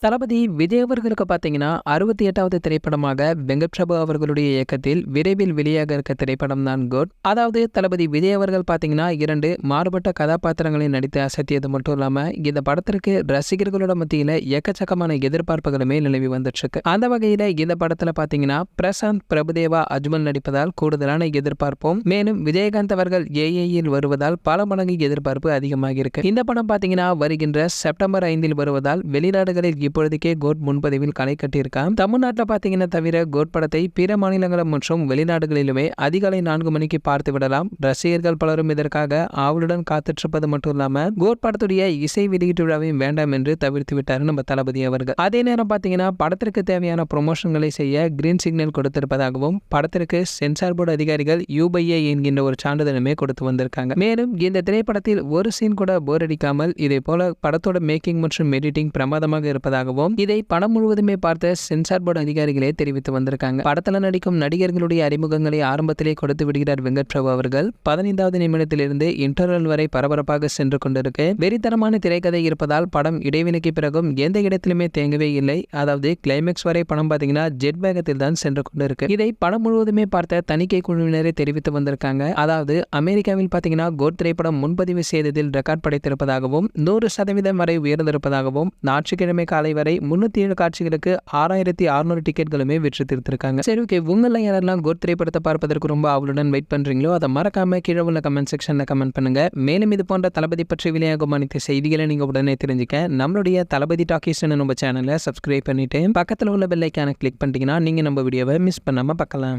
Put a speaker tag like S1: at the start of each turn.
S1: தளபதி விஜய் அவர்களுக்கு பார்த்தீங்கன்னா 68வது திரைப்படமாக வெங்கட் பிரபு அவர்களுடைய இயக்கத்தில் விரைவில் வெளியாக இருக்க திரைப்படம் தான் கோட். அதாவது தளபதி விஜய் அவர்கள் பார்த்தீங்கன்னா 2 மாறுபட்ட கதாபாத்திரங்களில் நடித்து அசத்தியது மட்டும் இல்லாம இந்த படத்திற்கு ரசிகர்களோட மத்தியில எக்கச்சக்கமான எதிர்பார்ப்புகளுமே நிலவி வந்துட்டு இருக்கு. அந்த வகையில இந்த படத்துல பார்த்தீங்கன்னா பிரசாந்த் பிரபுதேவா அஜ்மல் நடிப்பதால் கூடுதலான எதிர்பார்ப்பும், மேலும் விஜயகாந்த் அவர்கள் ஏஏயில் வருவதால் பல மடங்கு எதிர்பார்ப்பு அதிகமாக இருக்கு. இந்த படம் பார்த்தீங்கன்னா வருகின்ற செப்டம்பர் 5 வருவதால் வெளிநாடுகளில் இப்பொழுதுக்கே கோட் முன்பதிவில் களை கட்டியிருக்கான். தமிழ்நாட்டில் பார்த்தீங்கன்னா தவிர கோட் படத்தை பிற மாநிலங்கள் மற்றும் வெளிநாடுகளிலுமே அதிகாலை 4 மணிக்கு பார்த்து விடலாம். ரசிகர்கள் பலரும் இதற்காக ஆவலுடன் காத்துட்ருப்பது மட்டும் இல்லாம கோட் படத்துடைய இசை வெளியீட்டு விழாவையும் வேண்டாம் என்று தவிர்த்து விட்டார் நம்ம தளபதி அவர்கள். அதே நேரம் பார்த்தீங்கன்னா படத்திற்கு தேவையான ப்ரொமோஷன்களை செய்ய கிரீன் சிக்னல் கொடுத்திருப்பதாகவும், படத்திற்கு சென்சார் போர்டு அதிகாரிகள் UBA என்கின்ற ஒரு சான்றிதழுமே கொடுத்து வந்திருக்காங்க. மேலும் இந்த திரைப்படத்தில் ஒரு சீன் கூட போர் அடிக்காமல் இதே போல படத்தோட மேக்கிங் மற்றும் எடிட்டிங் பிரமாதமாக இருப்பதாகவும் இதை படம் முழுவதுமே பார்த்த சென்சார் போர்டு அதிகாரிகளே தெரிவித்து வந்திருக்காங்க. படத்தில் நடிக்கும் நடிகர்களுடைய அறிமுகங்களை ஆரம்பத்திலே கொடுத்து விடுகிறார் வெங்கட் பிரபு அவர்கள். 15வது நிமிடத்திலிருந்து இன்டர்வல் வரை பரபரப்பாக சென்று கொண்டிருக்கு. வெறித்தனமான திரைக்கதை இருப்பதால் படம் இடைவெளிக்கு பிறகும் எந்த இடத்திலுமே தேங்கவே இல்லை. அதாவது கிளைமேக்ஸ் வரை படம் பார்த்தீங்கன்னா ஜெட் வேகத்தில் தான் சென்று கொண்டிருக்கு. இதை படம் முழுவதுமே பார்த்த தணிக்கை குழுவினரை தெரிவித்து வந்திருக்காங்க. அதாவது அமெரிக்காவில் பார்த்தீங்கன்னா கோட் திரைப்படம் முன்பதிவு செய்ததில் ரெக்கார்ட் படைத்திருப்பதாகவும் 100% வரை உயர்ந்திருப்பதாகவும், ஞாயிற்றுக்கிழமை காலை வரை 307 காட்சிகளுக்கு 6600 டிக்கெட்களுமே விற்று தீர்த்திருக்காங்க. சரி, ஓகே, உங்கள யாரெல்லாம் கோட் திரைப்படத்தை பார்ப்பதற்கு ரொம்ப ஆவலுடன் வெயிட் பண்றீங்களோ அதை மறக்காம கீழே உள்ள கமெண்ட் செக்ஷன்ல கமெண்ட் பண்ணுங்க. மேலும் இது போன்ற தளபதி பற்றி வெளியாகும் அனைத்து செய்திகளை நீங்க உடனே தெரிஞ்சுக்க நம்மளுடைய தளபதி டாக்கீஸ் நம்ம சேனலை சப்ஸ்கிரைப் பண்ணிட்டு பக்கத்தில் உள்ள பெல் ஐகானை கிளிக் பண்ணிட்டீங்கன்னா நீங்க நம்ம வீடியோவை மிஸ் பண்ணாம பார்க்கலாம்.